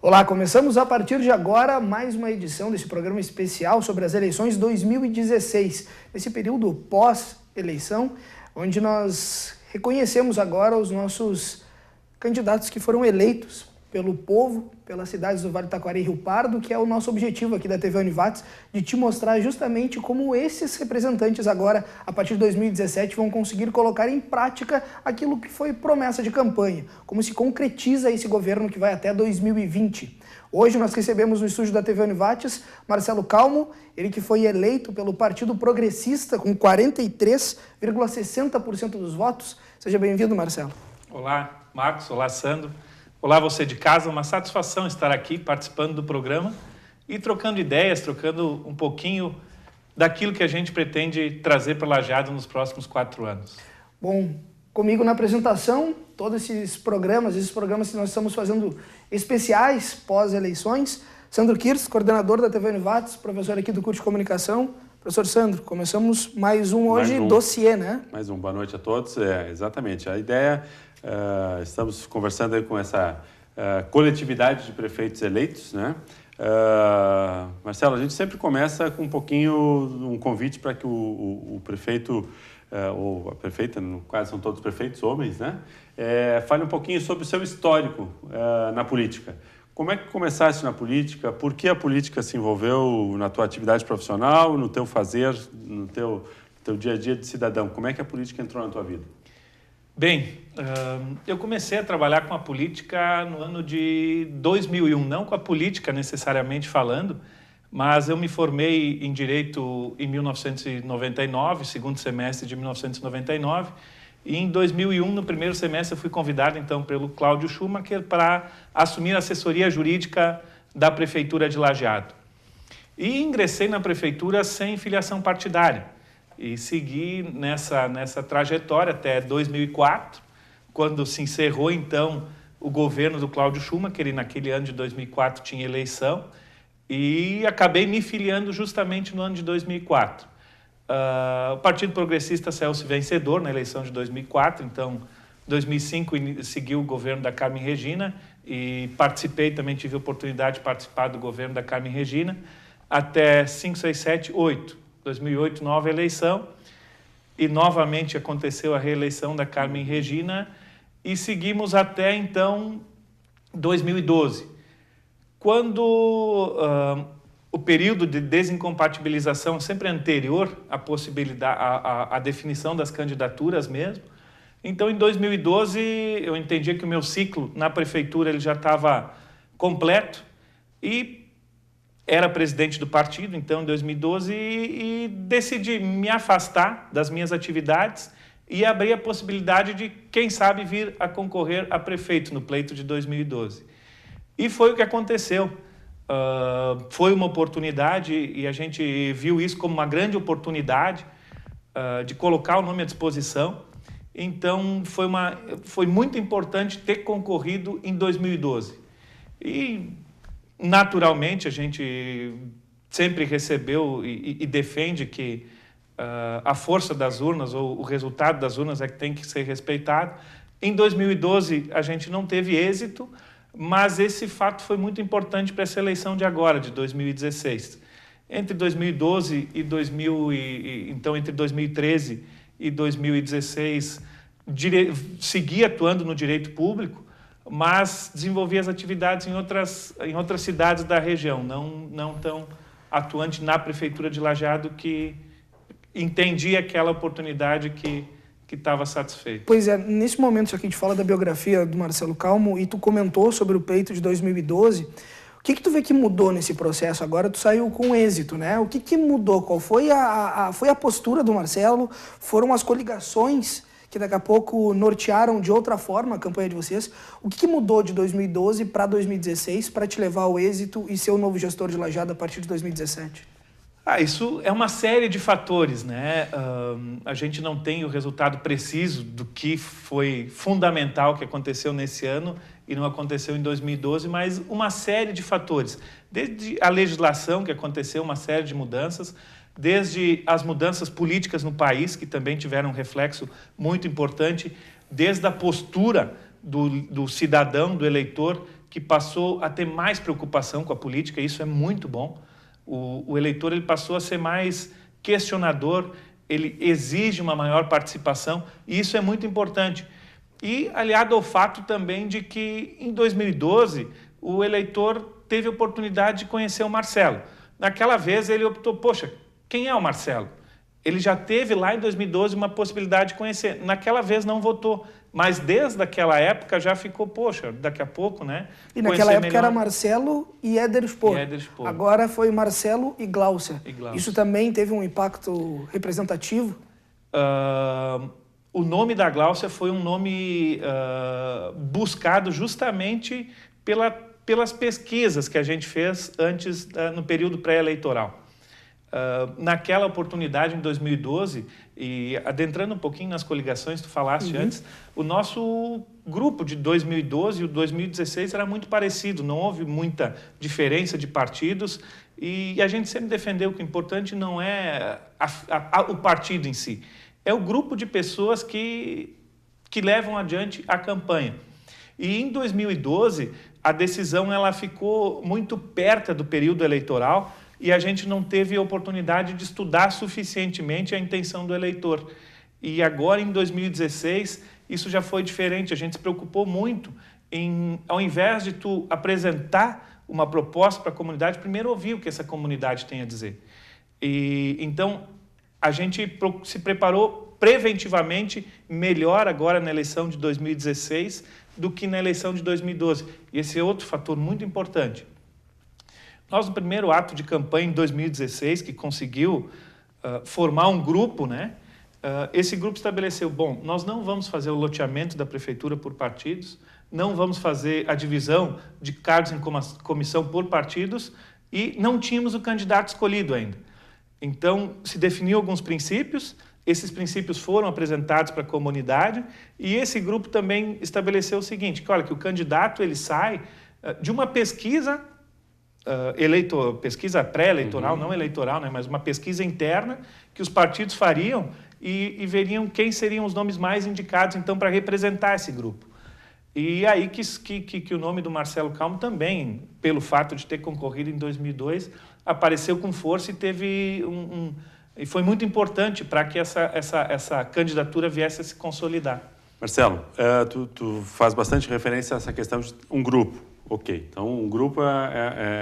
Olá, começamos a partir de agora mais uma edição desse programa especial sobre as eleições 2016, nesse período pós-eleição, onde nós reconhecemos agora os nossos candidatos que foram eleitos pelo povo, pelas cidades do Vale do Taquari e Rio Pardo, que é o nosso objetivo aqui da TV Univates, de te mostrar justamente como esses representantes agora, a partir de 2017, vão conseguir colocar em prática aquilo que foi promessa de campanha, como se concretiza esse governo que vai até 2020. Hoje nós recebemos no estúdio da TV Univates Marcelo Calmo, ele que foi eleito pelo Partido Progressista com 43,60% dos votos. Seja bem-vindo, Marcelo. Olá, Marcos. Olá, Sandro. Olá, você de casa. Uma satisfação estar aqui participando do programa e trocando ideias, trocando um pouquinho daquilo que a gente pretende trazer para Lajeado nos próximos 4 anos. Bom, comigo na apresentação, todos esses programas que nós estamos fazendo especiais pós-eleições, Sandro Kirst, coordenador da TV Univates, professor aqui do curso de comunicação. Professor Sandro, começamos mais um hoje, dossiê, né? Mais um, boa noite a todos. Exatamente, a ideia, estamos conversando aí com essa coletividade de prefeitos eleitos, né? Marcelo, a gente sempre começa com um convite para que o prefeito, ou a prefeita, no caso são todos prefeitos homens, né? Fale um pouquinho sobre o seu histórico na política. Como é que começaste na política? Por que a política se envolveu na tua atividade profissional, no teu fazer, no teu dia a dia de cidadão? Como é que a política entrou na tua vida? Bem, eu comecei a trabalhar com a política no ano de 2001, não com a política necessariamente falando, mas eu me formei em Direito em 1999, segundo semestre de 1999, e em 2001, no primeiro semestre, eu fui convidado, então, pelo Cláudio Schumacher para assumir a assessoria jurídica da Prefeitura de Lajeado. E ingressei na Prefeitura sem filiação partidária e segui nessa trajetória até 2004, quando se encerrou, então, o governo do Cláudio Schumacher, e naquele ano de 2004 tinha eleição, e acabei me filiando justamente no ano de 2004. O Partido Progressista saiu-se vencedor na eleição de 2004, então, em 2005 seguiu o governo da Carmen Regina e também tive a oportunidade de participar do governo da Carmen Regina, até 5, 6, 7, 8. 2008, nova eleição, e novamente aconteceu a reeleição da Carmen Regina, e seguimos até, então, 2012, quando o período de desincompatibilização sempre anterior à possibilidade, à definição das candidaturas mesmo. Então, em 2012, eu entendia que o meu ciclo na prefeitura ele já estava completo e era presidente do partido, então, em 2012, e decidi me afastar das minhas atividades e abrir a possibilidade de, quem sabe, vir a concorrer a prefeito no pleito de 2012. E foi o que aconteceu. Foi uma oportunidade e a gente viu isso como uma grande oportunidade de colocar o nome à disposição. Então, foi muito importante ter concorrido em 2012. E, naturalmente, a gente sempre recebeu e defende que a força das urnas ou o resultado das urnas é que tem que ser respeitado. Em 2012, a gente não teve êxito, mas esse fato foi muito importante para essa eleição de agora, de 2016. Entre 2012 então entre 2013 e 2016, segui atuando no direito público, mas desenvolvi as atividades em outras cidades da região, não tão atuante na Prefeitura de Lajeado, que entendi aquela oportunidade que estava satisfeito. Pois é, nesse momento aqui a gente fala da biografia do Marcelo Calmo e tu comentou sobre o pleito de 2012. O que tu vê que mudou nesse processo? Agora tu saiu com êxito, né? O que mudou? Qual foi foi a postura do Marcelo? Foram as coligações que daqui a pouco nortearam de outra forma a campanha de vocês? O que mudou de 2012 para 2016 para te levar ao êxito e ser o novo gestor de Lajeado a partir de 2017? Isso é uma série de fatores, né? A gente não tem o resultado preciso do que foi fundamental que aconteceu nesse ano e não aconteceu em 2012, mas uma série de fatores. Desde a legislação que aconteceu, uma série de mudanças, desde as mudanças políticas no país, que também tiveram um reflexo muito importante, desde a postura do cidadão, do eleitor, que passou a ter mais preocupação com a política, isso é muito bom. O eleitor ele passou a ser mais questionador, ele exige uma maior participação, e isso é muito importante. E aliado ao fato também de que, em 2012, o eleitor teve a oportunidade de conhecer o Marcelo. Naquela vez, ele optou, poxa, quem é o Marcelo? Ele já teve lá em 2012 uma possibilidade de conhecer. Naquela vez não votou, mas desde aquela época já ficou, poxa, daqui a pouco, né? E naquela época era Marcelo e Éder Spohr. Agora foi Marcelo e Gláucia. Isso também teve um impacto representativo? O nome da Gláucia foi um nome buscado justamente pelas pesquisas que a gente fez antes, no período pré-eleitoral. Naquela oportunidade, em 2012, e adentrando um pouquinho nas coligações que tu falaste antes, o nosso grupo de 2012 e o 2016 era muito parecido, não houve muita diferença de partidos, e a gente sempre defendeu que o importante não é o partido em si, é o grupo de pessoas que levam adiante a campanha. E em 2012, a decisão ela ficou muito perto do período eleitoral, e a gente não teve a oportunidade de estudar suficientemente a intenção do eleitor. E agora, em 2016, isso já foi diferente. A gente se preocupou muito em, ao invés de tu apresentar uma proposta para a comunidade, primeiro ouvir o que essa comunidade tem a dizer. E então, a gente se preparou preventivamente melhor agora na eleição de 2016 do que na eleição de 2012. E esse é outro fator muito importante. Nós, no primeiro ato de campanha em 2016, que conseguiu formar um grupo, né? Esse grupo estabeleceu, bom, nós não vamos fazer o loteamento da prefeitura por partidos, não vamos fazer a divisão de cargos em comissão por partidos e não tínhamos o candidato escolhido ainda. Então, se definiu alguns princípios, esses princípios foram apresentados para a comunidade e esse grupo também estabeleceu o seguinte, que olha, que o candidato ele sai de uma pesquisa pesquisa pré-eleitoral, não eleitoral, né, mas uma pesquisa interna que os partidos fariam e veriam quem seriam os nomes mais indicados, então, para representar esse grupo. E aí que o nome do Marcelo Calmo também, pelo fato de ter concorrido em 2002, apareceu com força e teve e foi muito importante para que essa candidatura viesse a se consolidar. Marcelo, tu faz bastante referência a essa questão de um grupo. Ok, então um grupo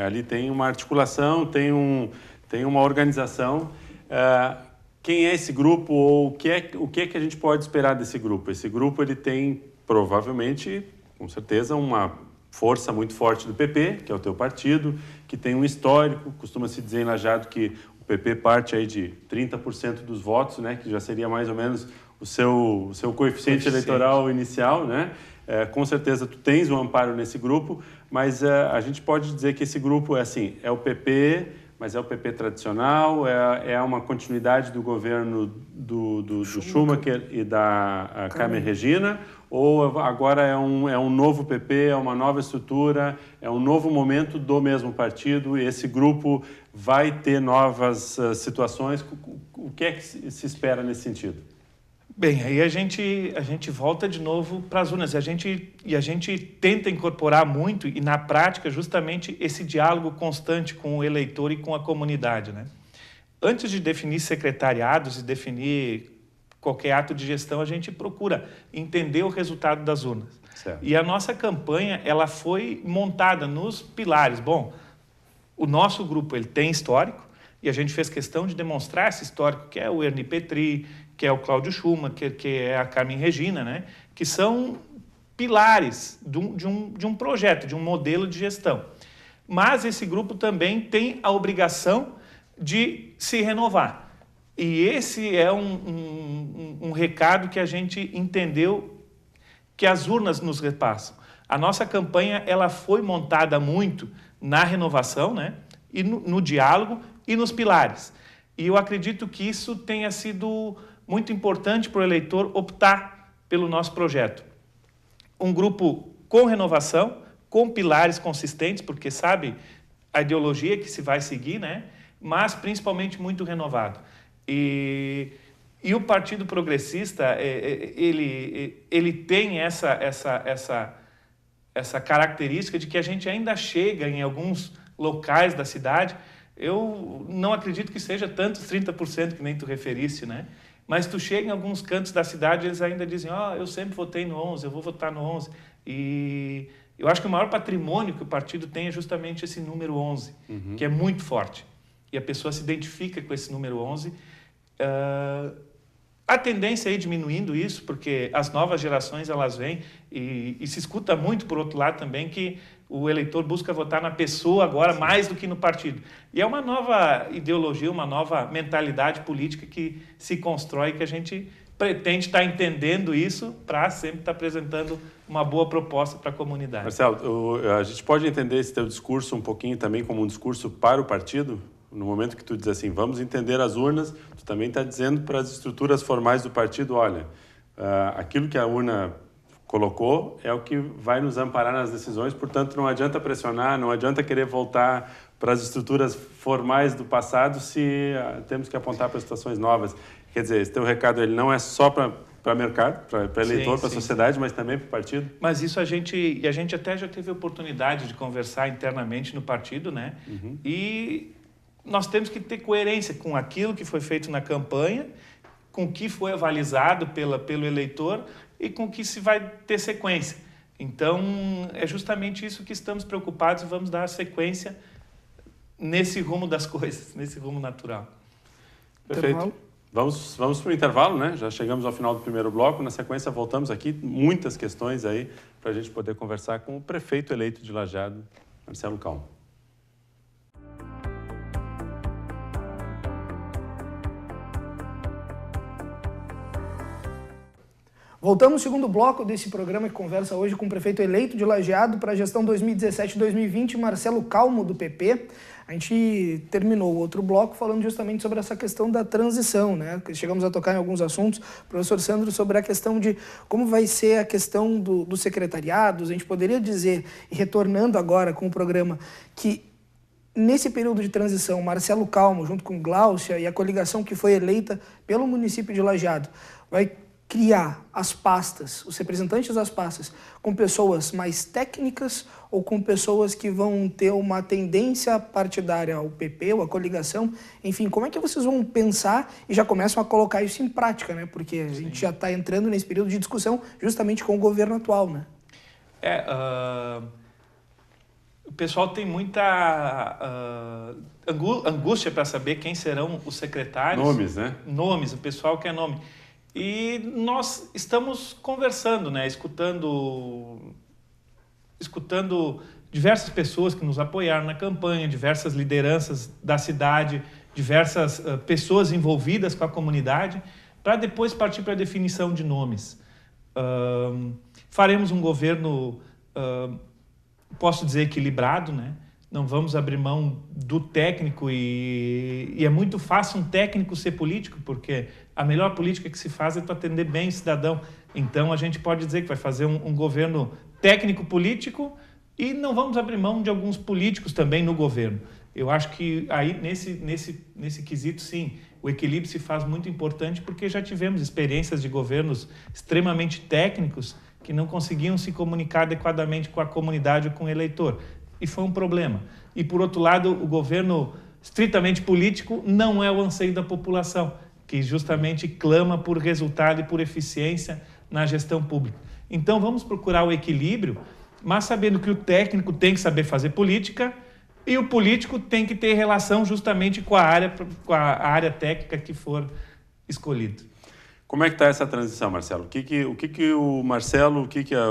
ali tem uma articulação, tem uma organização. Quem é esse grupo ou o que é que a gente pode esperar desse grupo? Esse grupo ele tem provavelmente, com certeza, uma força muito forte do PP, que é o teu partido, que tem um histórico, costuma se dizer em Lajeado que o PP parte aí de 30% dos votos, né, que já seria mais ou menos o seu coeficiente eleitoral inicial, né? Com certeza tu tens um amparo nesse grupo, mas a gente pode dizer que esse grupo é o PP, mas é o PP tradicional, é uma continuidade do governo do Schumacher e da Carmen Regina, ou agora é um novo PP, é uma nova estrutura, é um novo momento do mesmo partido e esse grupo vai ter novas situações? O que é que se espera nesse sentido? Bem, aí a gente volta de novo para as urnas e a gente tenta incorporar muito e na prática justamente esse diálogo constante com o eleitor e com a comunidade, né? Antes de definir secretariados e definir qualquer ato de gestão, a gente procura entender o resultado das urnas. Certo. E a nossa campanha ela foi montada nos pilares. Bom, o nosso grupo ele tem histórico e a gente fez questão de demonstrar esse histórico, que é o Ernie Petri, que é o Cláudio Schumacher, que é a Carmen Regina, né? Que são pilares de um projeto, de um modelo de gestão. Mas esse grupo também tem a obrigação de se renovar. E esse é um recado que a gente entendeu que as urnas nos repassam. A nossa campanha ela foi montada muito na renovação, né? E no diálogo e nos pilares. E eu acredito que isso tenha sido muito importante para o eleitor optar pelo nosso projeto. Um grupo com renovação, com pilares consistentes, porque sabe a ideologia que se vai seguir, né? Mas principalmente muito renovado. E o Partido Progressista, ele tem essa característica de que a gente ainda chega em alguns locais da cidade. Eu não acredito que seja tantos 30% que nem tu referiste, né? Mas tu chega em alguns cantos da cidade, eles ainda dizem, eu sempre votei no 11, eu vou votar no 11. E eu acho que o maior patrimônio que o partido tem é justamente esse número 11, que é muito forte. E a pessoa se identifica com esse número 11. A tendência é ir diminuindo isso, porque as novas gerações elas vêm e se escuta muito, por outro lado, também, que o eleitor busca votar na pessoa agora mais do que no partido. E é uma nova ideologia, uma nova mentalidade política que se constrói, que a gente pretende estar entendendo isso para sempre estar apresentando uma boa proposta para a comunidade. Marcelo, a gente pode entender esse teu discurso um pouquinho também como um discurso para o partido? No momento que tu diz assim, vamos entender as urnas, tu também está dizendo para as estruturas formais do partido, olha, aquilo que a urna colocou é o que vai nos amparar nas decisões, portanto não adianta pressionar, não adianta querer voltar para as estruturas formais do passado se temos que apontar para situações novas. Quer dizer, esse teu recado ele não é só para mercado, para eleitor, para a sociedade, mas também para o partido? Mas isso a gente até já teve a oportunidade de conversar internamente no partido, né? E nós temos que ter coerência com aquilo que foi feito na campanha, com o que foi avalizado pelo eleitor e com o que se vai ter sequência. Então, é justamente isso que estamos preocupados e vamos dar sequência nesse rumo das coisas, nesse rumo natural. Perfeito. Vamos para o intervalo, né? Já chegamos ao final do primeiro bloco. Na sequência, voltamos aqui. Muitas questões aí para a gente poder conversar com o prefeito eleito de Lajeado, Marcelo Calmo. Voltamos ao segundo bloco desse programa que conversa hoje com o prefeito eleito de Lajeado para a gestão 2017-2020, Marcelo Calmo, do PP. A gente terminou o outro bloco falando justamente sobre essa questão da transição, né? Chegamos a tocar em alguns assuntos, professor Sandro, sobre a questão de como vai ser a questão dos secretariados. A gente poderia dizer, e retornando agora com o programa, que nesse período de transição, Marcelo Calmo, junto com Gláucia e a coligação que foi eleita pelo município de Lajeado, vai criar as pastas, os representantes das pastas, com pessoas mais técnicas ou com pessoas que vão ter uma tendência partidária ao PP ou à coligação? Enfim, como é que vocês vão pensar e já começam a colocar isso em prática, né? Porque a gente já está entrando nesse período de discussão justamente com o governo atual, né? O pessoal tem muita angústia para saber quem serão os secretários. Nomes, né? Nomes, o pessoal quer nome. E nós estamos conversando, né? Escutando diversas pessoas que nos apoiaram na campanha, diversas lideranças da cidade, diversas pessoas envolvidas com a comunidade, para depois partir para a definição de nomes. Faremos um governo, posso dizer, equilibrado, né? Não vamos abrir mão do técnico e é muito fácil um técnico ser político, porque a melhor política que se faz é tu atender bem o cidadão. Então, a gente pode dizer que vai fazer um governo técnico-político e não vamos abrir mão de alguns políticos também no governo. Eu acho que aí, nesse quesito, sim, o equilíbrio se faz muito importante, porque já tivemos experiências de governos extremamente técnicos que não conseguiam se comunicar adequadamente com a comunidade ou com o eleitor. E foi um problema. E, por outro lado, o governo estritamente político não é o anseio da população, que justamente clama por resultado e por eficiência na gestão pública. Então, vamos procurar o equilíbrio, mas sabendo que o técnico tem que saber fazer política e o político tem que ter relação justamente com a área técnica que for escolhido. Como é que está essa transição, Marcelo? O que o Marcelo,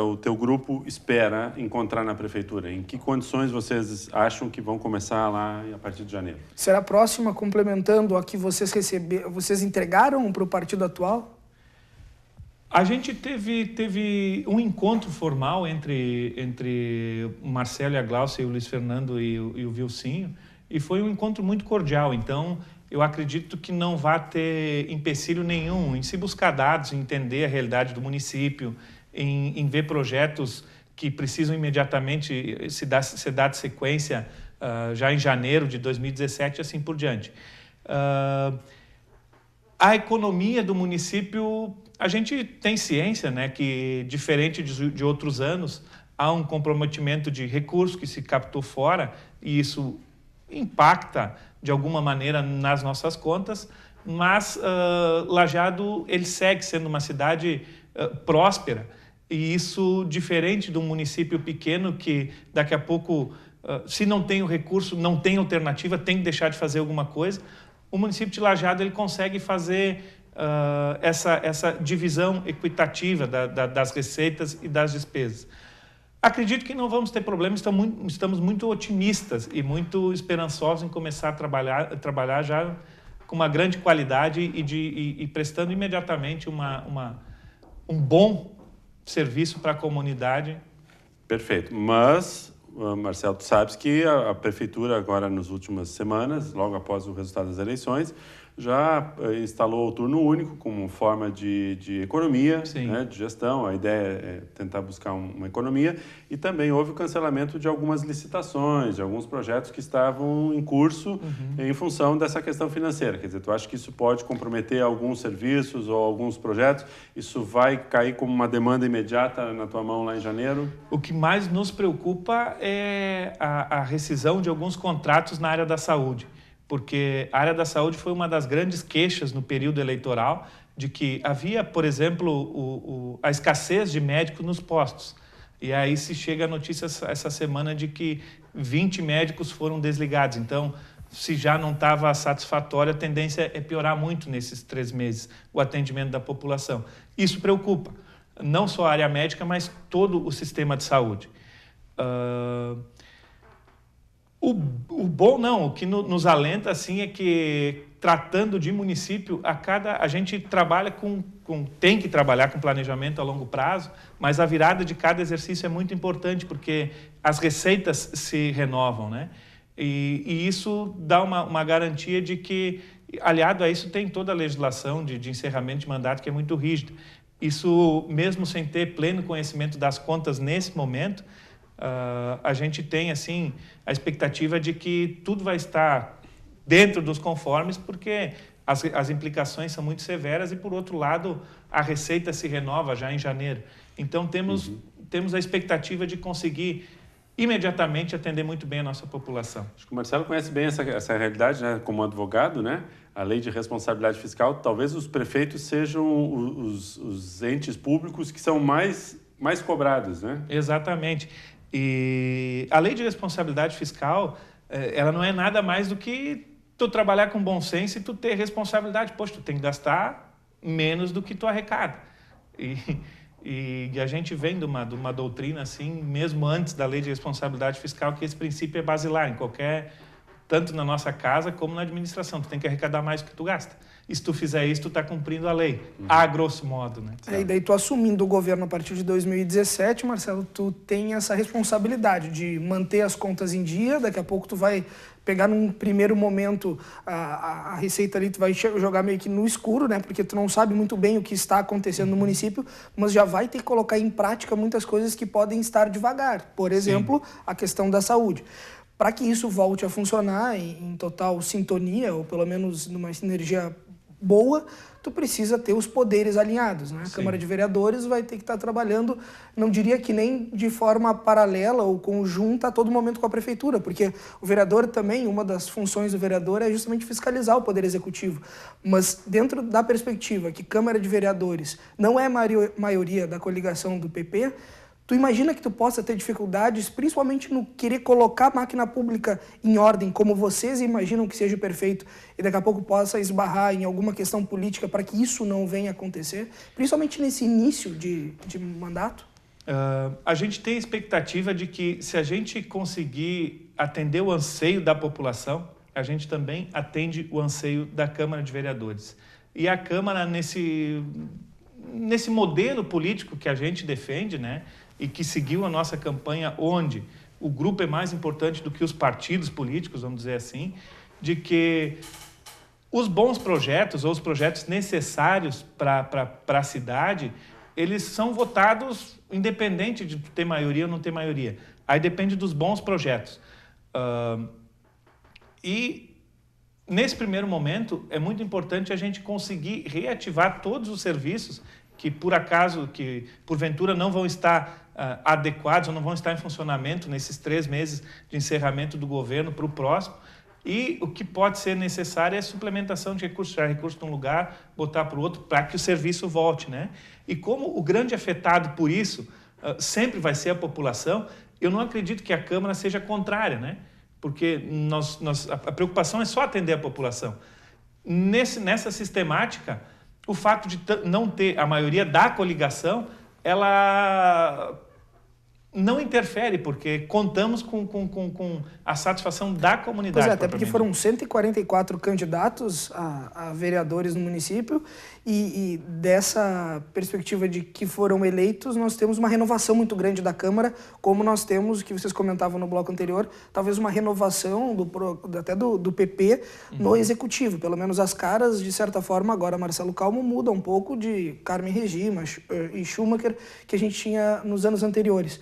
o teu grupo espera encontrar na prefeitura? Em que condições vocês acham que vão começar lá a partir de janeiro? Será próxima, complementando a que vocês entregaram para o partido atual? A gente teve um encontro formal entre o Marcelo e a Gláucia, e o Luiz Fernando e o Vilcinho, e foi um encontro muito cordial. Então, eu acredito que não vai ter empecilho nenhum em se buscar dados, em entender a realidade do município, em ver projetos que precisam imediatamente ser dado sequência já em janeiro de 2017 e assim por diante. A economia do município, a gente tem ciência, né, que diferente de outros anos, há um comprometimento de recurso que se captou fora e isso impacta de alguma maneira nas nossas contas, mas Lajeado ele segue sendo uma cidade próspera e isso diferente de um município pequeno que daqui a pouco, se não tem o recurso, não tem alternativa, tem que deixar de fazer alguma coisa. O município de Lajeado ele consegue fazer essa divisão equitativa das receitas e das despesas. Acredito que não vamos ter problemas, estamos muito otimistas e muito esperançosos em começar a trabalhar já com uma grande qualidade e prestando imediatamente um bom serviço para a comunidade. Perfeito. Mas, Marcelo, tu sabes que a Prefeitura agora nas últimas semanas, logo após o resultado das eleições, já instalou o turno único como forma de economia, né, de gestão. A ideia é tentar buscar uma economia e também houve o cancelamento de algumas licitações, de alguns projetos que estavam em curso em função dessa questão financeira. Quer dizer, tu acha que isso pode comprometer alguns serviços ou alguns projetos? Isso vai cair como uma demanda imediata na tua mão lá em janeiro? O que mais nos preocupa é a rescisão de alguns contratos na área da saúde. Porque a área da saúde foi uma das grandes queixas no período eleitoral de que havia, por exemplo, a escassez de médicos nos postos. E aí se chega a notícia essa semana de que 20 médicos foram desligados. Então, se já não estava satisfatório, a tendência é piorar muito nesses 3 meses o atendimento da população. Isso preocupa, não só a área médica, mas todo o sistema de saúde. O bom não, o que nos alenta assim é que tratando de município, a gente trabalha tem que trabalhar com planejamento a longo prazo, mas a virada de cada exercício é muito importante porque as receitas se renovam, né? E isso dá uma garantia de que, aliado a isso, tem toda a legislação de encerramento de mandato que é muito rígida. Isso, mesmo sem ter pleno conhecimento das contas nesse momento, a gente tem assim a expectativa de que tudo vai estar dentro dos conformes, porque as implicações são muito severas e, por outro lado, a receita se renova já em janeiro. Então, temos a expectativa de conseguir imediatamente atender muito bem a nossa população. Acho que o Marcelo conhece bem essa realidade, né? Como advogado, né? A lei de responsabilidade fiscal, talvez os prefeitos sejam os entes públicos que são mais cobrados, né? Exatamente. E a lei de responsabilidade fiscal, ela não é nada mais do que tu trabalhar com bom senso e tu ter responsabilidade. Poxa, tu tem que gastar menos do que tu arrecada. E a gente vem de uma doutrina, assim, mesmo antes da lei de responsabilidade fiscal, que esse princípio é basilar tanto na nossa casa como na administração. Tu tem que arrecadar mais do que tu gasta. E se tu fizer isso, tu está cumprindo a lei, a grosso modo, né? E daí tu assumindo o governo a partir de 2017, Marcelo, tu tem essa responsabilidade de manter as contas em dia. Daqui a pouco tu vai pegar num primeiro momento a receita ali, tu vai jogar meio que no escuro, né? Porque tu não sabe muito bem o que está acontecendo no município, mas já vai ter que colocar em prática muitas coisas que podem estar devagar. Por exemplo, a questão da saúde. Para que isso volte a funcionar em total sintonia, ou pelo menos numa sinergia boa, tu precisa ter os poderes alinhados, né? A Câmara de Vereadores vai ter que estar trabalhando, não diria que nem de forma paralela ou conjunta a todo momento com a Prefeitura, porque o vereador também, uma das funções do vereador é justamente fiscalizar o Poder Executivo. Mas dentro da perspectiva que Câmara de Vereadores não é maioria da coligação do PP, tu imagina que tu possa ter dificuldades, principalmente no querer colocar a máquina pública em ordem, como vocês imaginam que seja perfeito, e daqui a pouco possa esbarrar em alguma questão política para que isso não venha a acontecer, principalmente nesse início de mandato? A gente tem expectativa de que, se a gente conseguir atender o anseio da população, a gente também atende o anseio da Câmara de Vereadores. E a Câmara, nesse modelo político que a gente defende, né, e que seguiu a nossa campanha, onde o grupo é mais importante do que os partidos políticos, vamos dizer assim, de que os bons projetos ou os projetos necessários para a cidade, eles são votados independente de ter maioria ou não ter maioria. Aí depende dos bons projetos. E nesse primeiro momento é muito importante a gente conseguir reativar todos os serviços que por acaso, que porventura não vão estar adequados ou não vão estar em funcionamento nesses 3 meses de encerramento do governo para o próximo. E o que pode ser necessário é a suplementação de recursos, tirar recursos de um lugar, botar para o outro, para que o serviço volte, né? E como o grande afetado por isso sempre vai ser a população, eu não acredito que a Câmara seja contrária, né? Porque a preocupação é só atender a população. Nessa sistemática, o fato de não ter a maioria da coligação, ela não interfere, porque contamos com a satisfação da comunidade. Pois é, até porque foram 144 candidatos a vereadores no município e dessa perspectiva de que foram eleitos, nós temos uma renovação muito grande da Câmara, como nós temos, que vocês comentavam no bloco anterior, talvez uma renovação até do PP no Executivo. Pelo menos as caras, de certa forma, agora Marcelo Calmo muda um pouco de Carmen Regima e Schumacher, que a gente tinha nos anos anteriores.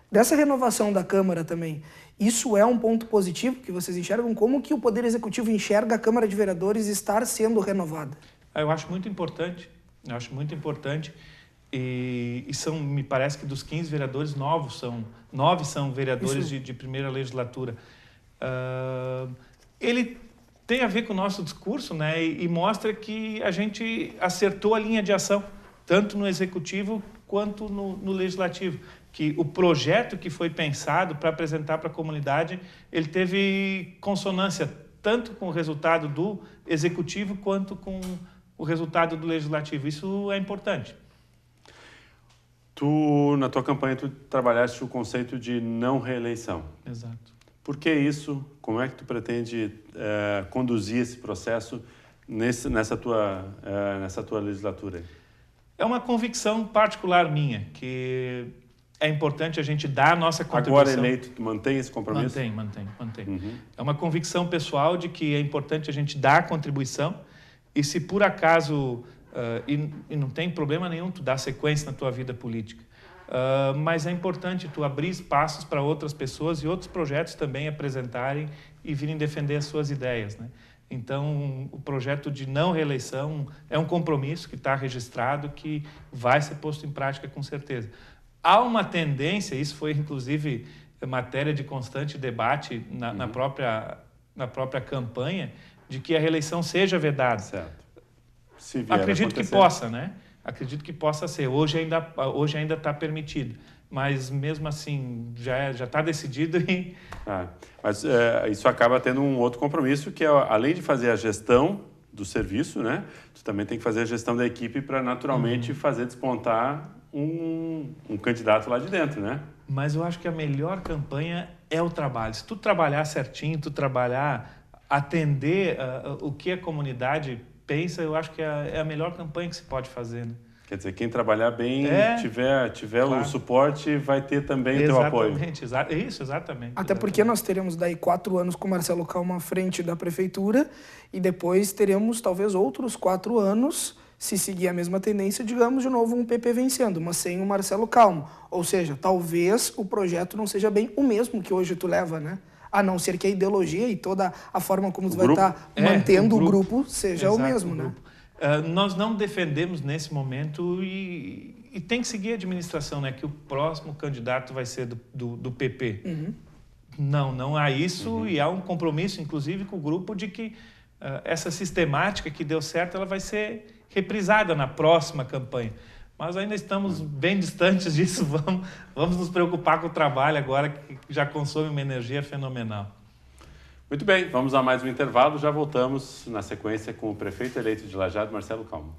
Dessa renovação da Câmara também, isso é um ponto positivo que vocês enxergam? Como que o Poder Executivo enxerga a Câmara de Vereadores estar sendo renovada? Eu acho muito importante, e me parece que dos 15 vereadores, 9 são vereadores de primeira legislatura. Ele tem a ver com o nosso discurso, né, e mostra que a gente acertou a linha de ação, tanto no Executivo quanto no Legislativo, que o projeto que foi pensado para apresentar para a comunidade, ele teve consonância tanto com o resultado do Executivo quanto com o resultado do Legislativo. Isso é importante. Na tua campanha, tu trabalhaste o conceito de não reeleição. Exato. Por que isso? Como é que tu pretende conduzir esse processo nessa tua legislatura? É uma convicção particular minha, que é importante a gente dar a nossa contribuição. Agora eleito, tu mantém esse compromisso? Mantém. É uma convicção pessoal de que é importante a gente dar a contribuição e se por acaso, e não tem problema nenhum tu dar sequência na tua vida política, mas é importante tu abrir espaços para outras pessoas e outros projetos também apresentarem e virem defender as suas ideias, né? Então, o projeto de não reeleição é um compromisso que está registrado, que vai ser posto em prática com certeza. Há uma tendência, isso foi inclusive matéria de constante debate na própria campanha, de que a reeleição seja vedada. Certo. Se vier Acredito acontecer. que possa, né? Acredito que possa ser. Hoje ainda está permitido. Mas mesmo assim, já está decidido e... Mas isso acaba tendo um outro compromisso, que é, além de fazer a gestão do serviço, né? Tu também tem que fazer a gestão da equipe para naturalmente fazer despontar um candidato lá de dentro, né? Mas eu acho que a melhor campanha é o trabalho. Se tu trabalhar certinho, atender o que a comunidade pensa, eu acho que é a melhor campanha que se pode fazer, né? Quer dizer, quem trabalhar bem, tiver claro. O suporte, vai ter também o teu apoio. Exatamente. Até porque nós teremos daí 4 anos com Marcelo Calmo à frente da prefeitura e depois teremos talvez outros 4 anos, se seguir a mesma tendência, digamos de novo um PP vencendo, mas sem o Marcelo Calmo. Ou seja, talvez o projeto não seja bem o mesmo que hoje tu leva, né? A não ser que a ideologia e toda a forma como tu vai estar mantendo o grupo seja o mesmo, né? Nós não defendemos nesse momento e tem que seguir a administração, né? Que o próximo candidato vai ser do PP. Não há isso e há um compromisso, inclusive, com o grupo de que essa sistemática que deu certo, ela vai ser reprisada na próxima campanha. Mas ainda estamos bem distantes disso, vamos nos preocupar com o trabalho agora, que já consome uma energia fenomenal. Muito bem, vamos a mais um intervalo, já voltamos na sequência com o prefeito eleito de Lajeado, Marcelo Calmo.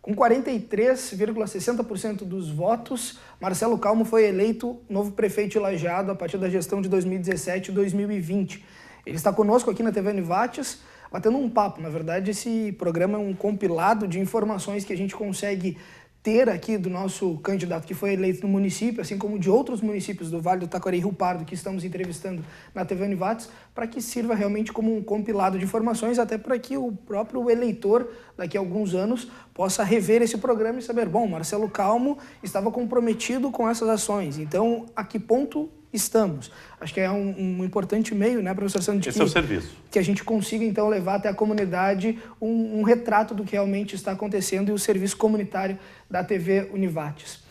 Com 43,60% dos votos, Marcelo Calmo foi eleito novo prefeito de Lajeado a partir da gestão de 2017 e 2020. Ele está conosco aqui na TV Univates, batendo um papo. Na verdade, esse programa é um compilado de informações que a gente consegue ter aqui do nosso candidato que foi eleito no município, assim como de outros municípios do Vale do Taquari e Rio Pardo que estamos entrevistando na TV Univates, para que sirva realmente como um compilado de informações, até para que o próprio eleitor, daqui a alguns anos, possa rever esse programa e saber, bom, Marcelo Calmo estava comprometido com essas ações, então a que ponto estamos. Acho que é um importante meio, né, professor Sandro? Esse é o serviço. Que a gente consiga, então, levar até a comunidade um retrato do que realmente está acontecendo e o serviço comunitário da TV Univates.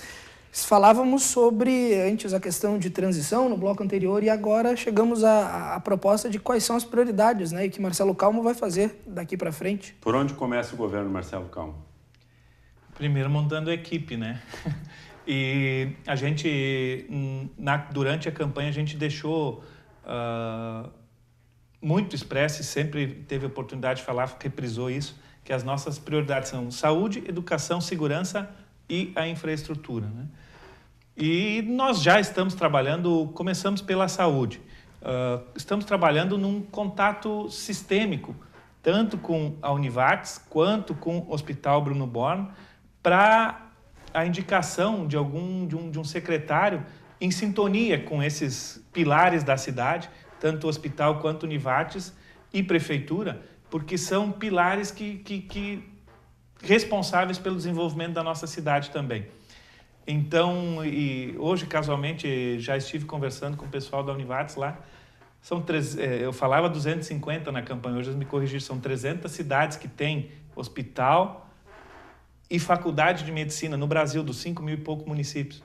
Falávamos sobre, antes, a questão de transição no bloco anterior e agora chegamos à proposta de quais são as prioridades, né, e que Marcelo Calmo vai fazer daqui para frente. Por onde começa o governo Marcelo Calmo? Primeiro montando a equipe, né? E a gente, durante a campanha, a gente deixou muito expresso e sempre teve a oportunidade de falar, reprisou isso, que as nossas prioridades são saúde, educação, segurança e a infraestrutura, né? E nós já estamos trabalhando, começamos pela saúde. Estamos trabalhando num contato sistêmico, tanto com a Univates quanto com o Hospital Bruno Born, para a indicação de um secretário em sintonia com esses pilares da cidade, tanto o hospital quanto Univates e prefeitura, porque são pilares que responsáveis pelo desenvolvimento da nossa cidade também. Então, e hoje, casualmente, já estive conversando com o pessoal da Univates lá. Eu falava 250 na campanha, hoje eles me corrigiram, são 300 cidades que têm hospital e faculdade de medicina no Brasil, dos 5 mil e poucos municípios.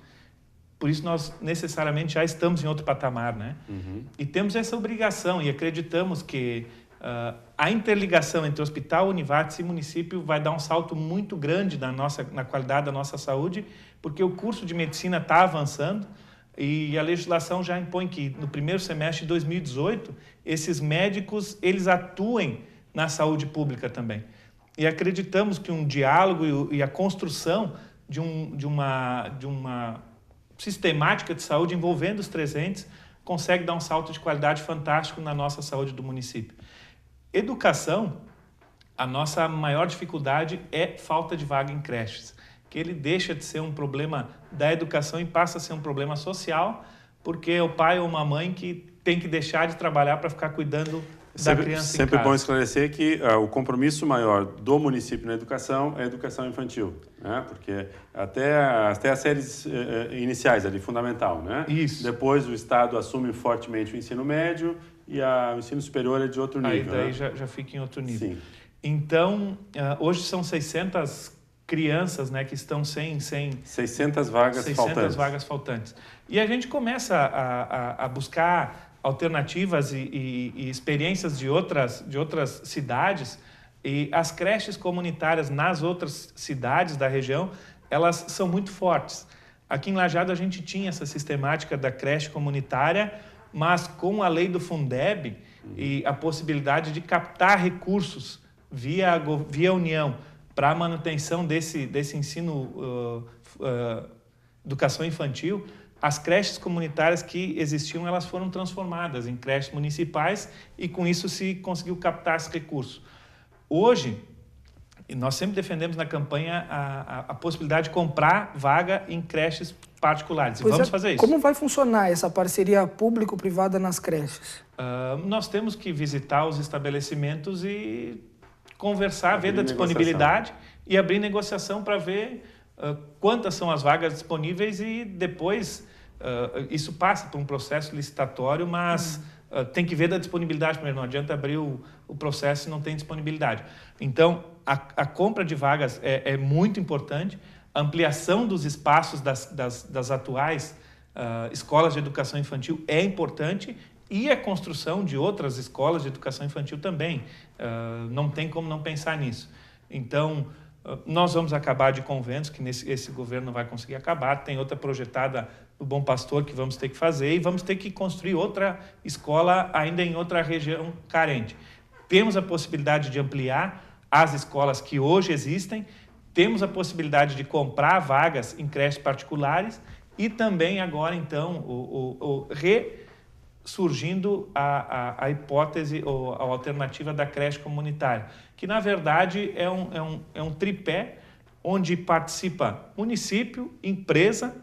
Por isso, nós necessariamente já estamos em outro patamar, né? Uhum. E temos essa obrigação e acreditamos que a interligação entre hospital, Univates e município vai dar um salto muito grande na qualidade da nossa saúde, porque o curso de medicina está avançando e a legislação já impõe que no primeiro semestre de 2018 esses médicos eles atuem na saúde pública também. E acreditamos que um diálogo e a construção de uma sistemática de saúde envolvendo os 300 consegue dar um salto de qualidade fantástico na nossa saúde do município. Educação, a nossa maior dificuldade é falta de vaga em creches, que ele deixa de ser um problema da educação e passa a ser um problema social, porque é o pai ou uma mãe que tem que deixar de trabalhar para ficar cuidando da criança em casa. Sempre bom esclarecer que o compromisso maior do município na educação é a educação infantil, né? Porque até as séries iniciais ali, fundamental, né? Isso. Depois o Estado assume fortemente o ensino médio e o ensino superior é de outro nível. Aí daí né? já fica em outro nível. Sim. Então, hoje são 600 crianças, né, que estão sem 600 vagas faltantes. E a gente começa a buscar alternativas e experiências de outras cidades, e as creches comunitárias nas outras cidades da região, elas são muito fortes. Aqui em Lajeado a gente tinha essa sistemática da creche comunitária, mas com a lei do Fundeb e a possibilidade de captar recursos via União para a manutenção desse ensino, educação infantil, as creches comunitárias que existiam, elas foram transformadas em creches municipais e com isso se conseguiu captar esse recurso. Hoje, nós sempre defendemos na campanha a possibilidade de comprar vaga em creches particulares. E vamos fazer isso. Como vai funcionar essa parceria público-privada nas creches? Nós temos que visitar os estabelecimentos e conversar, ver da disponibilidade e abrir negociação para ver quantas são as vagas disponíveis e depois isso passa por um processo licitatório, mas tem que ver da disponibilidade primeiro. Não adianta abrir o processo se não tem disponibilidade. Então, a compra de vagas é muito importante. A ampliação dos espaços das atuais escolas de educação infantil é importante e a construção de outras escolas de educação infantil também. Não tem como não pensar nisso. Então, nós vamos acabar de conventos, que esse governo não vai conseguir acabar. Tem outra projetada do Bom Pastor que vamos ter que fazer e vamos ter que construir outra escola ainda em outra região carente. Temos a possibilidade de ampliar as escolas que hoje existem, temos a possibilidade de comprar vagas em creches particulares e também agora, então, surgindo a hipótese ou a alternativa da creche comunitária, que na verdade é um tripé onde participa município, empresa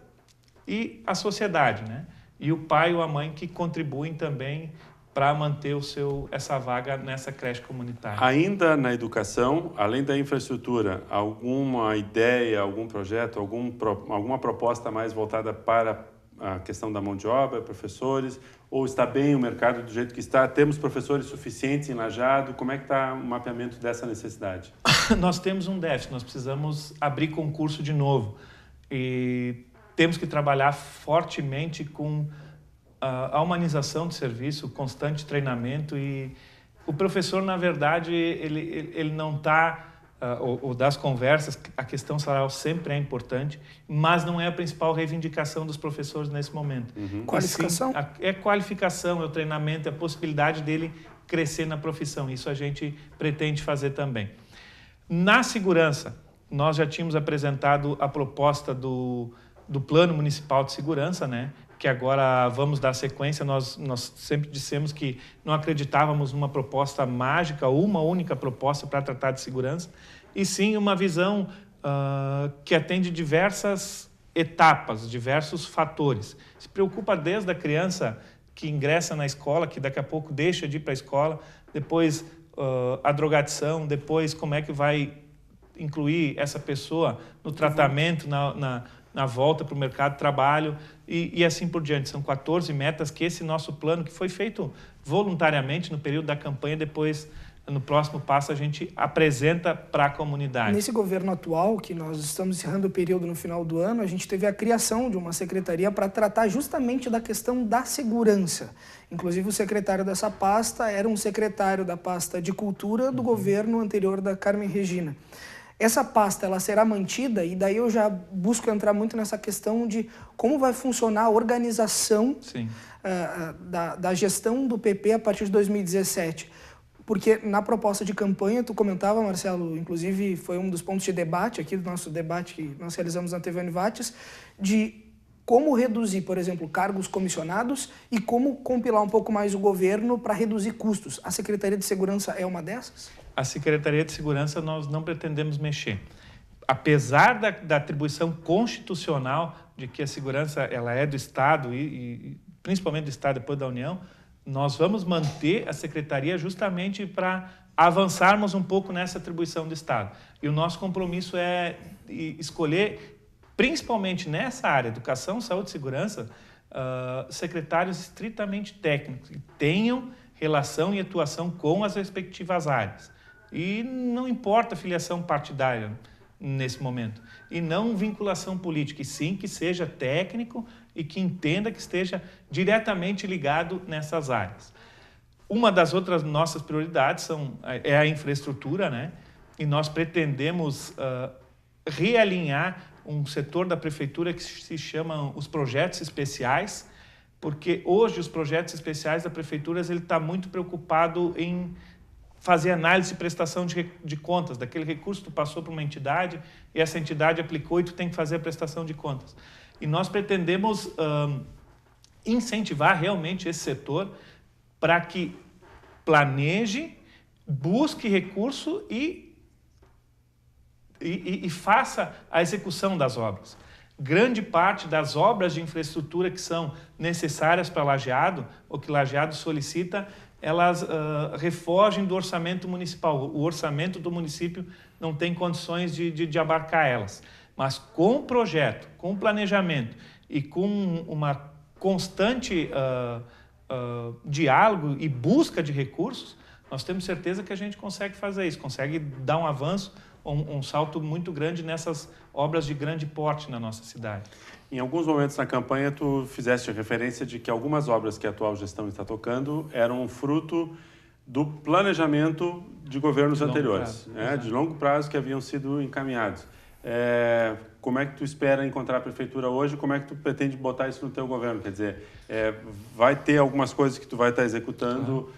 e a sociedade, né? E o pai ou a mãe que contribuem também para manter essa vaga nessa creche comunitária. Ainda na educação, além da infraestrutura, alguma ideia, algum projeto, alguma proposta mais voltada para a questão da mão de obra, professores, ou está bem o mercado do jeito que está? Temos professores suficientes em Lajeado? Como é que está o mapeamento dessa necessidade? Nós temos um déficit, nós precisamos abrir concurso de novo e temos que trabalhar fortemente com a humanização do serviço, o constante treinamento e o professor, na verdade, ele não está... ou das conversas, a questão salarial sempre é importante, mas não é a principal reivindicação dos professores nesse momento. Qualificação? Sim, é qualificação, é o treinamento, é a possibilidade dele crescer na profissão. Isso a gente pretende fazer também. Na segurança, nós já tínhamos apresentado a proposta do Plano Municipal de Segurança, né? Que agora vamos dar sequência. Nós sempre dissemos que não acreditávamos numa proposta mágica, uma única proposta para tratar de segurança, e sim uma visão que atende diversas etapas, diversos fatores. Se preocupa desde a criança que ingressa na escola, que daqui a pouco deixa de ir para a escola, depois a drogadição, depois como é que vai incluir essa pessoa no tratamento, na volta para o mercado de trabalho e assim por diante. São 14 metas que esse nosso plano, que foi feito voluntariamente no período da campanha, depois, no próximo passo, a gente apresenta para a comunidade. Nesse governo atual, que nós estamos encerrando o período no final do ano, a gente teve a criação de uma secretaria para tratar justamente da questão da segurança. Inclusive, o secretário dessa pasta era um secretário da pasta de cultura do governo anterior da Carmen Regina. Essa pasta ela será mantida e daí eu já busco entrar muito nessa questão de como vai funcionar a organização da gestão do PP a partir de 2017. Porque na proposta de campanha, tu comentava, Marcelo, inclusive foi um dos pontos de debate aqui do nosso debate que nós realizamos na TV Univates, de como reduzir, por exemplo, cargos comissionados e como compilar um pouco mais o governo para reduzir custos. A Secretaria de Segurança é uma dessas? A Secretaria de Segurança nós não pretendemos mexer. Apesar da atribuição constitucional de que a segurança ela é do Estado e principalmente do Estado depois da União, nós vamos manter a Secretaria justamente para avançarmos um pouco nessa atribuição do Estado. E o nosso compromisso é escolher, principalmente nessa área, educação, saúde e segurança, secretários estritamente técnicos, que tenham relação e atuação com as respectivas áreas. E não importa a filiação partidária nesse momento. E não vinculação política, e sim que seja técnico e que entenda que esteja diretamente ligado nessas áreas. Uma das outras nossas prioridades é a infraestrutura, né? E nós pretendemos realinhar um setor da prefeitura que se chama os projetos especiais, porque hoje os projetos especiais da prefeitura ele está muito preocupado em fazer análise de prestação de contas, daquele recurso que tu passou para uma entidade e essa entidade aplicou e tu tem que fazer a prestação de contas. E nós pretendemos incentivar realmente esse setor para que planeje, busque recurso e faça a execução das obras. Grande parte das obras de infraestrutura que são necessárias para Lajeado, ou que Lajeado solicita, elas refogem do orçamento municipal. O orçamento do município não tem condições de abarcar elas. Mas com projeto, com planejamento e com uma constante diálogo e busca de recursos, nós temos certeza que a gente consegue fazer isso, consegue dar um avanço, um salto muito grande nessas obras de grande porte na nossa cidade. Em alguns momentos na campanha, tu fizeste referência de que algumas obras que a atual gestão está tocando eram fruto do planejamento de governos anteriores, de longo prazo, que haviam sido encaminhados. Como é que tu espera encontrar a prefeitura hoje? Como é que tu pretende botar isso no teu governo? Quer dizer, vai ter algumas coisas que tu vai estar executando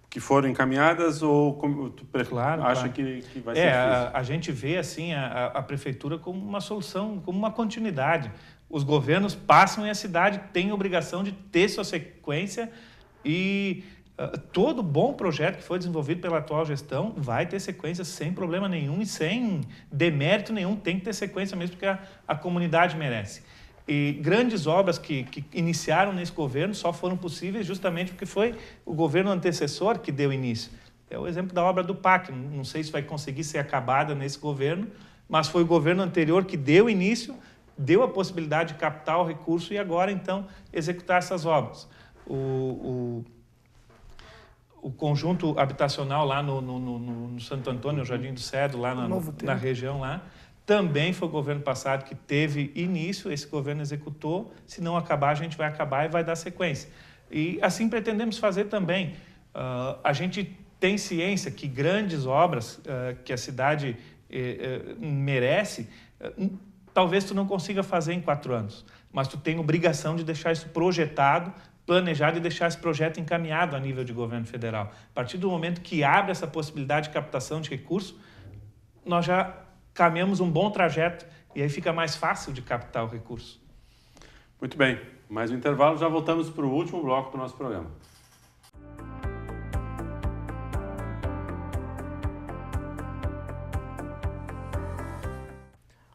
que foram encaminhadas ou como tu acha que vai ser difícil? A gente vê assim a prefeitura como uma solução, como uma continuidade. Os governos passam e a cidade tem a obrigação de ter sua sequência e todo bom projeto que foi desenvolvido pela atual gestão vai ter sequência sem problema nenhum e sem demérito nenhum, tem que ter sequência mesmo porque a comunidade merece. E grandes obras que iniciaram nesse governo só foram possíveis justamente porque foi o governo antecessor que deu início. É o exemplo da obra do PAC, não sei se vai conseguir ser acabada nesse governo, mas foi o governo anterior que deu início deu a possibilidade de captar o recurso e agora, então, executar essas obras. O conjunto habitacional lá no Santo Antônio, no Jardim do Cedro, lá na região lá, também foi o governo passado que teve início, esse governo executou. Se não acabar, a gente vai acabar e vai dar sequência. E assim pretendemos fazer também. A gente tem ciência que grandes obras que a cidade merece, talvez tu não consiga fazer em 4 anos, mas tu tem obrigação de deixar isso projetado, planejado e deixar esse projeto encaminhado a nível de governo federal. A partir do momento que abre essa possibilidade de captação de recursos, nós já caminhamos um bom trajeto e aí fica mais fácil de captar o recurso. Muito bem. Mais um intervalo, já voltamos para o último bloco do nosso programa.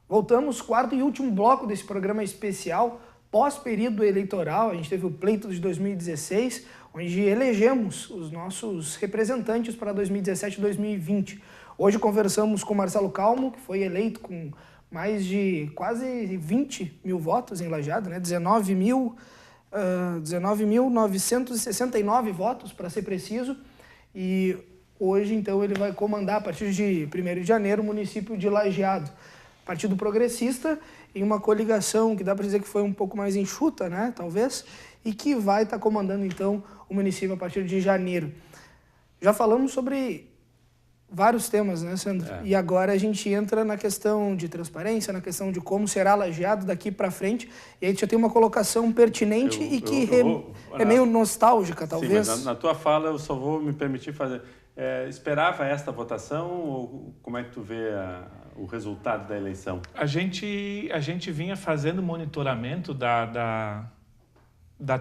Voltamos, quarto e último bloco desse programa especial, pós-período eleitoral. A gente teve o pleito de 2016, onde elegemos os nossos representantes para 2017 e 2020. Hoje conversamos com Marcelo Calmo, que foi eleito com mais de quase 20 mil votos em Lajeado, né? 19.969 votos, para ser preciso. E hoje, então, ele vai comandar, a partir de 1º de janeiro, o município de Lajeado. Partido Progressista, em uma coligação que dá para dizer que foi um pouco mais enxuta, né, talvez, e que vai estar comandando, então, o município a partir de janeiro. Já falamos sobre vários temas, né, Sandro? E agora a gente entra na questão de transparência, na questão de como será Lajeado daqui para frente, e a gente já tem uma colocação pertinente é meio nostálgica, talvez. Sim, mas na tua fala eu só vou me permitir fazer... esperava esta votação ou como é que tu vê o resultado da eleição? A gente vinha fazendo monitoramento da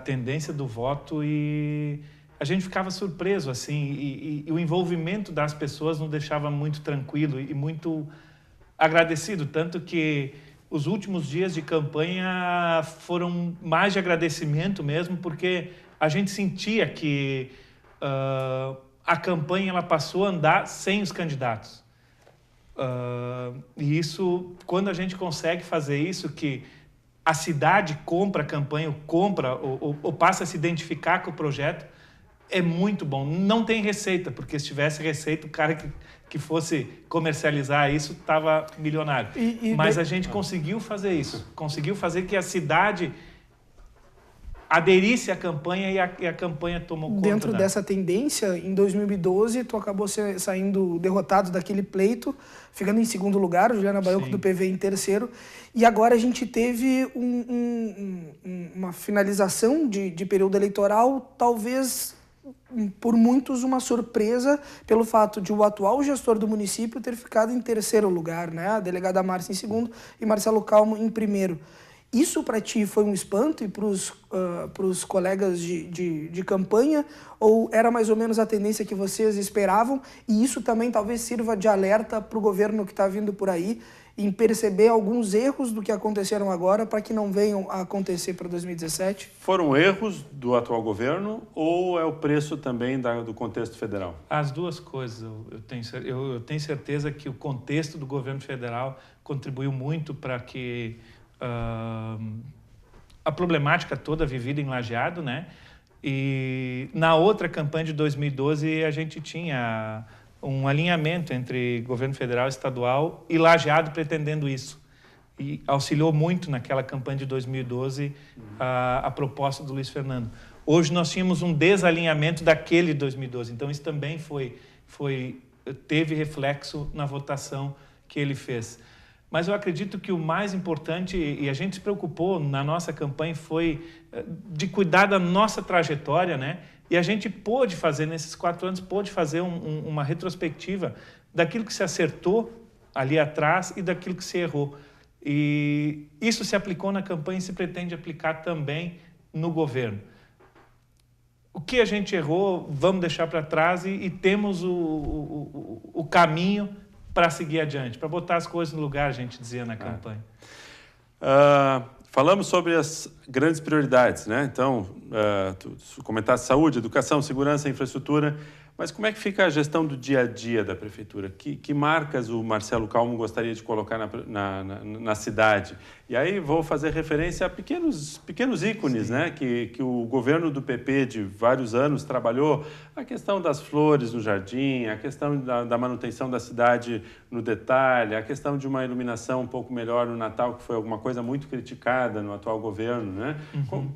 tendência do voto e a gente ficava surpreso, assim, e o envolvimento das pessoas nos deixava muito tranquilo e muito agradecido, tanto que os últimos dias de campanha foram mais de agradecimento mesmo, porque a gente sentia que a campanha ela passou a andar sem os candidatos. E isso, quando a gente consegue fazer isso, que a cidade compra a campanha, ou passa a se identificar com o projeto, é muito bom. Não tem receita, porque se tivesse receita, o cara que fosse comercializar isso estava milionário. Mas a gente conseguiu fazer isso. Conseguiu fazer que a cidade aderisse à campanha e a campanha tomou conta. Dentro dessa tendência, em 2012, tu acabou saindo derrotado daquele pleito, ficando em segundo lugar, o Juliana Baiocco do PV em terceiro. E agora a gente teve uma finalização de período eleitoral, talvez por muitos uma surpresa pelo fato de o atual gestor do município ter ficado em terceiro lugar, né? A delegada Márcia em segundo e Marcelo Calmo em primeiro. Isso para ti foi um espanto e para os colegas de campanha, ou era mais ou menos a tendência que vocês esperavam? E isso também talvez sirva de alerta para o governo que está vindo por aí, em perceber alguns erros do que aconteceram agora para que não venham a acontecer para 2017? Foram erros do atual governo ou é o preço também do contexto federal? As duas coisas. Eu tenho certeza que o contexto do governo federal contribuiu muito para que a problemática toda vivida em Lajeado, né? E na outra campanha de 2012 a gente tinha um alinhamento entre governo federal e estadual e Lajeado pretendendo isso. E auxiliou muito naquela campanha de 2012 a proposta do Luiz Fernando. Hoje nós tínhamos um desalinhamento daquele de 2012, então isso também teve reflexo na votação que ele fez. Mas eu acredito que o mais importante, e a gente se preocupou na nossa campanha, foi de cuidar da nossa trajetória, né? E a gente pôde fazer, nesses 4 anos, uma retrospectiva daquilo que se acertou ali atrás e daquilo que se errou. E isso se aplicou na campanha e se pretende aplicar também no governo. O que a gente errou, vamos deixar para trás e temos o caminho para seguir adiante, para botar as coisas no lugar, a gente dizia na campanha. Falamos sobre as grandes prioridades, né? Então, tu comentaste saúde, educação, segurança, infraestrutura, Mas como é que fica a gestão do dia a dia da prefeitura? Que marcas o Marcelo Calmo gostaria de colocar na cidade? E aí vou fazer referência a pequenos ícones, né? Que o governo do PP de vários anos trabalhou. A questão das flores no jardim, a questão da manutenção da cidade no detalhe, a questão de uma iluminação um pouco melhor no Natal, que foi alguma coisa muito criticada no atual governo, né?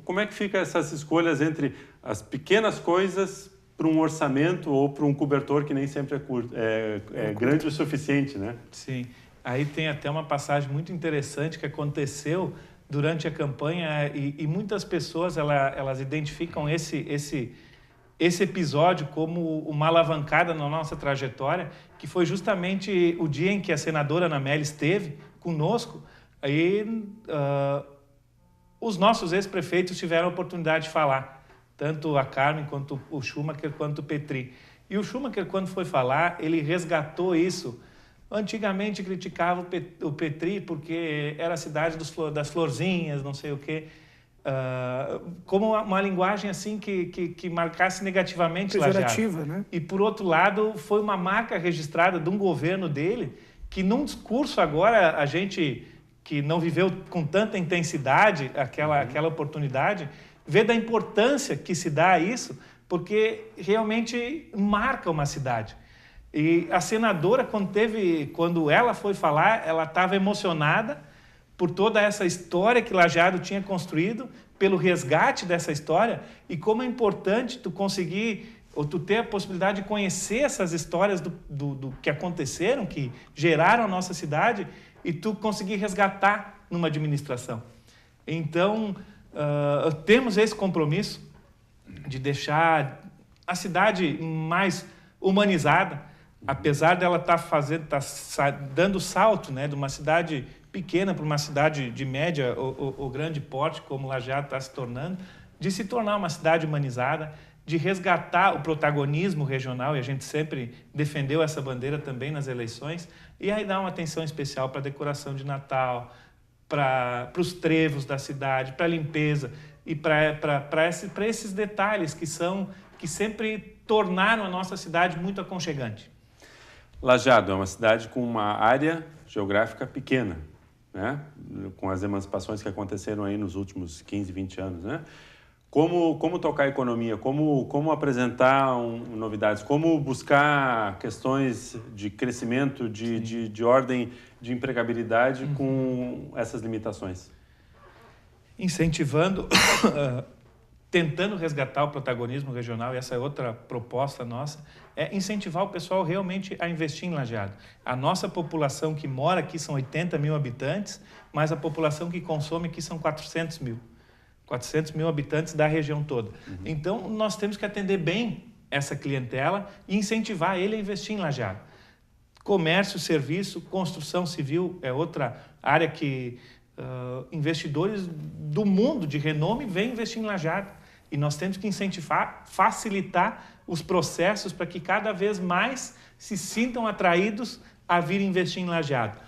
Como é que fica essas escolhas entre as pequenas coisas para um orçamento ou para um cobertor que nem sempre é grande o suficiente, né? Sim. Aí tem até uma passagem muito interessante que aconteceu durante a campanha e muitas pessoas elas identificam esse episódio como uma alavancada na nossa trajetória, que foi justamente o dia em que a senadora Ana Amélia esteve conosco. Aí os nossos ex-prefeitos tiveram a oportunidade de falar, tanto a Carmen, quanto o Schumacher, quanto o Petri. E o Schumacher, quando foi falar, ele resgatou isso. Antigamente criticava o Petri porque era a cidade das florzinhas, não sei o quê, como uma linguagem assim que marcasse negativamente pejorativa, né? E, por outro lado, foi uma marca registrada de um governo dele que, num discurso agora, a gente que não viveu com tanta intensidade aquela oportunidade, vê da importância que se dá a isso, porque realmente marca uma cidade. E a senadora, quando ela foi falar, ela estava emocionada por toda essa história que Lajeado tinha construído, pelo resgate dessa história, e como é importante tu conseguir, ou tu ter a possibilidade de conhecer essas histórias do que aconteceram, que geraram a nossa cidade, e tu conseguir resgatar numa administração. Então, temos esse compromisso de deixar a cidade mais humanizada, apesar dela estar dando salto, né, de uma cidade pequena para uma cidade de média ou grande porte, como Lajeado está se tornando, de se tornar uma cidade humanizada, de resgatar o protagonismo regional, e a gente sempre defendeu essa bandeira também nas eleições, e aí dar uma atenção especial para a decoração de Natal, para os trevos da cidade, para a limpeza e para esses detalhes que sempre tornaram a nossa cidade muito aconchegante. Lajeado é uma cidade com uma área geográfica pequena, né? Com as emancipações que aconteceram aí nos últimos 15, 20 anos, né? Como tocar a economia, como apresentar novidades, como buscar questões de crescimento, de ordem de empregabilidade com essas limitações? Incentivando, tentando resgatar o protagonismo regional, e essa é outra proposta nossa, é incentivar o pessoal realmente a investir em Lajeado. A nossa população que mora aqui são 80 mil habitantes, mas a população que consome aqui são 400 mil. 400 mil habitantes da região toda. Então, nós temos que atender bem essa clientela e incentivar ele a investir em Lajeado. Comércio, serviço, construção civil é outra área que investidores do mundo de renome vêm investir em Lajeado. E nós temos que incentivar, facilitar os processos para que cada vez mais se sintam atraídos a vir investir em Lajeado.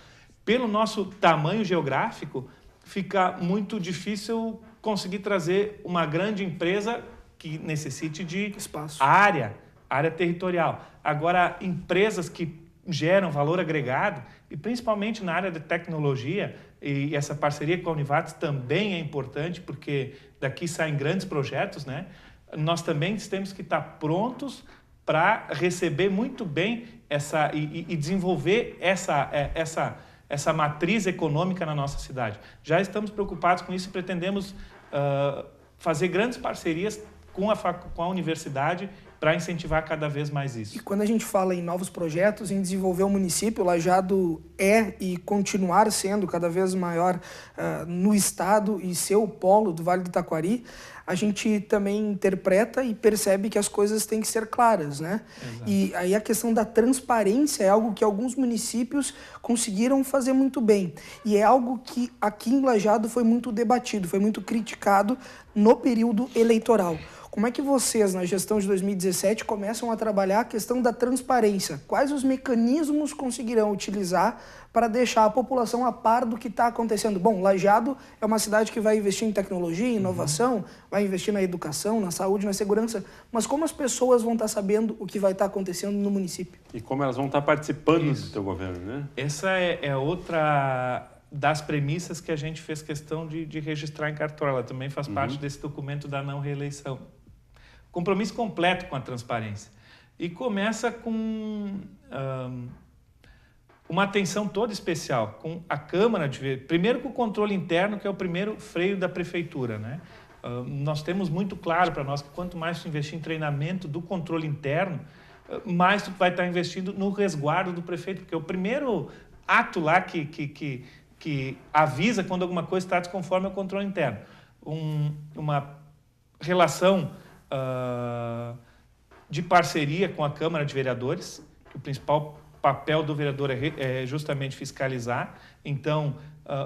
Pelo nosso tamanho geográfico, fica muito difícil conseguir trazer uma grande empresa que necessite de espaço, área territorial. Agora, empresas que geram valor agregado, e principalmente na área de tecnologia, e essa parceria com a Univates também é importante, porque daqui saem grandes projetos, né? Nós também temos que estar prontos para receber muito bem e desenvolver essa matriz econômica na nossa cidade. Já estamos preocupados com isso e pretendemos fazer grandes parcerias com a universidade para incentivar cada vez mais isso. E quando a gente fala em novos projetos, em desenvolver o município, Lajeado é e continuar sendo cada vez maior no estado e ser o polo do Vale do Taquari, a gente também interpreta e percebe que as coisas têm que ser claras, né? Exato. E aí a questão da transparência é algo que alguns municípios conseguiram fazer muito bem. E é algo que aqui em Lajeado foi muito debatido, foi muito criticado no período eleitoral. Como é que vocês, na gestão de 2017, começam a trabalhar a questão da transparência? Quais os mecanismos conseguirão utilizar para deixar a população a par do que está acontecendo? Bom, Lajeado é uma cidade que vai investir em tecnologia, em inovação, vai investir na educação, na saúde, na segurança, mas como as pessoas vão estar sabendo o que vai estar acontecendo no município? E como elas vão estar participando do teu governo, né? Essa é outra das premissas que a gente fez questão de registrar em cartório. Ela também faz parte desse documento da não reeleição. Compromisso completo com a transparência. E começa com uma atenção toda especial com a Câmara de Vereadores. Primeiro com o controle interno, que é o primeiro freio da Prefeitura, né? Nós temos muito claro para nós que quanto mais tu investir em treinamento do controle interno, mais tu vai estar investindo no resguardo do prefeito, porque o primeiro ato lá que avisa quando alguma coisa está desconforme é o controle interno. Uma relação de parceria com a Câmara de Vereadores, que o principal papel do vereador é justamente fiscalizar. Então,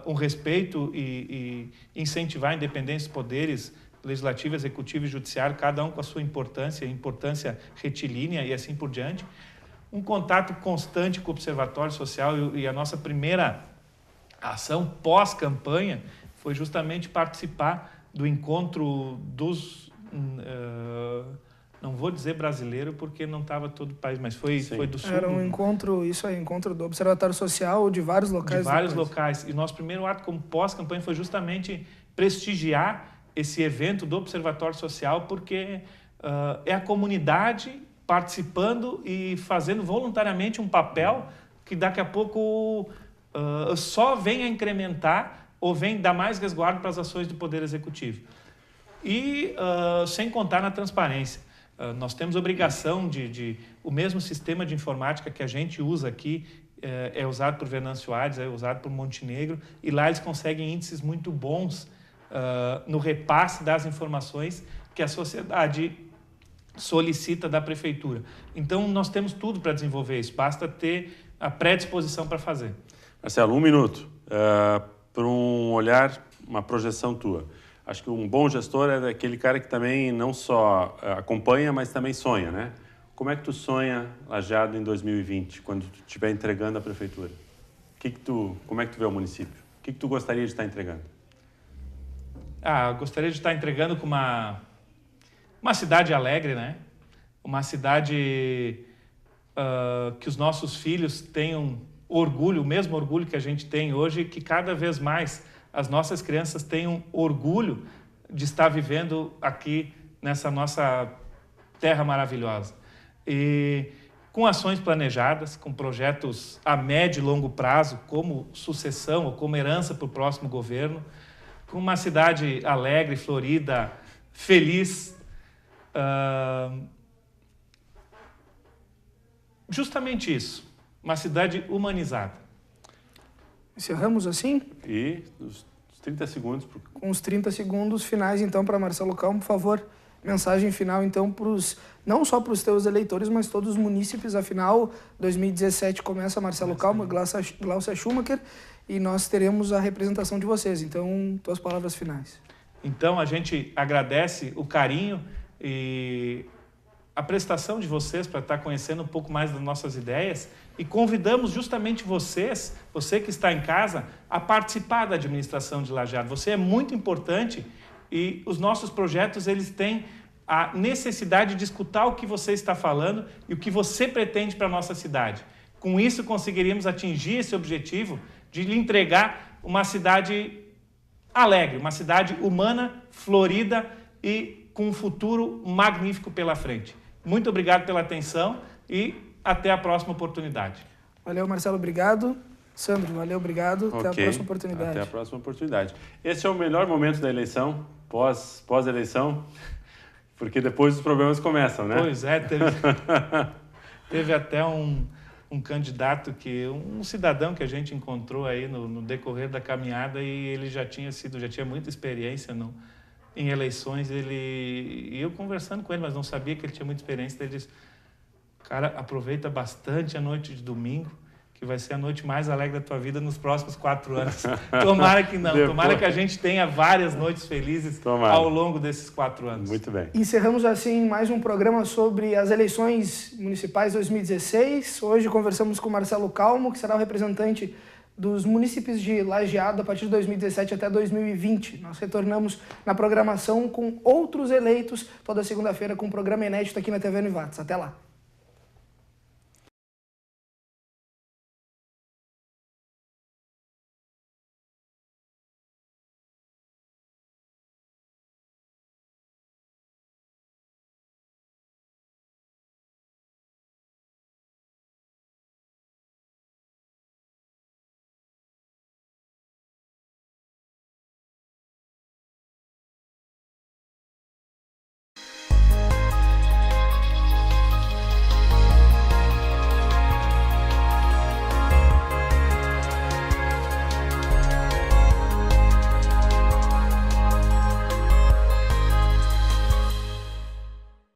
um respeito e incentivar a independência dos poderes legislativo, executivo e judiciário, cada um com a sua importância retilínea e assim por diante. Um contato constante com o Observatório Social e a nossa primeira ação pós-campanha foi justamente participar do encontro dos... não vou dizer brasileiro porque não estava todo o país, mas foi do sul. Era um encontro do Observatório Social de vários locais. De vários locais. E nosso primeiro ato como pós-campanha foi justamente prestigiar esse evento do Observatório Social, porque é a comunidade participando e fazendo voluntariamente um papel que daqui a pouco só vem a incrementar ou vem dar mais resguardo para as ações do Poder Executivo. E sem contar na transparência. Nós temos obrigação o mesmo sistema de informática que a gente usa aqui é usado por Venâncio Aires, é usado por Montenegro, e lá eles conseguem índices muito bons no repasse das informações que a sociedade solicita da Prefeitura. Então, nós temos tudo para desenvolver isso, basta ter a predisposição para fazer. Marcelo, 1 minuto, para um olhar, uma projeção tua. Acho que um bom gestor é aquele cara que também não só acompanha, mas também sonha, né? Como é que tu sonha Lajeado em 2020, quando tu estiver entregando a Prefeitura? Como é que tu vê o município? O que tu gostaria de estar entregando? Eu gostaria de estar entregando com uma cidade alegre, né? Uma cidade que os nossos filhos tenham orgulho, o mesmo orgulho que a gente tem hoje, que cada vez mais as nossas crianças tenham orgulho de estar vivendo aqui nessa nossa terra maravilhosa. E com ações planejadas, com projetos a médio e longo prazo, como sucessão ou como herança para o próximo governo, com uma cidade alegre, florida, feliz, justamente isso, uma cidade humanizada. Encerramos assim? E os 30 segundos... Com os 30 segundos finais, então, para Marcelo Calmo, por favor, mensagem final, então, não só para os teus eleitores, mas todos os munícipes. Afinal, 2017 começa Marcelo Calmo, Glaucia Schumacher, e nós teremos a representação de vocês. Então, tuas palavras finais. Então, a gente agradece o carinho e a prestação de vocês para estar conhecendo um pouco mais das nossas ideias e convidamos justamente você que está em casa, a participar da administração de Lajeado. Você é muito importante e os nossos projetos, eles têm a necessidade de escutar o que você está falando e o que você pretende para a nossa cidade. Com isso, conseguiríamos atingir esse objetivo de lhe entregar uma cidade alegre, uma cidade humana, florida e com um futuro magnífico pela frente. Muito obrigado pela atenção e até a próxima oportunidade. Valeu, Marcelo, obrigado. Sandro, valeu, obrigado. Até a próxima oportunidade. Até a próxima oportunidade. Esse é o melhor momento da eleição, pós-eleição, porque depois os problemas começam, né? Pois é, teve até um candidato, um cidadão que a gente encontrou aí no decorrer da caminhada e ele já tinha muita experiência em eleições, e eu conversando com ele, mas não sabia que ele tinha muita experiência, ele disse, cara, aproveita bastante a noite de domingo, que vai ser a noite mais alegre da tua vida nos próximos 4 anos. Tomara que não. Tomara que a gente tenha várias noites felizes ao longo desses 4 anos. Muito bem. Encerramos assim mais um programa sobre as eleições municipais 2016. Hoje conversamos com Marcelo Calmo, que será o representante dos munícipes de Lajeado a partir de 2017 até 2020. Nós retornamos na programação com outros eleitos toda segunda-feira com um programa inédito aqui na TV Univates. Até lá.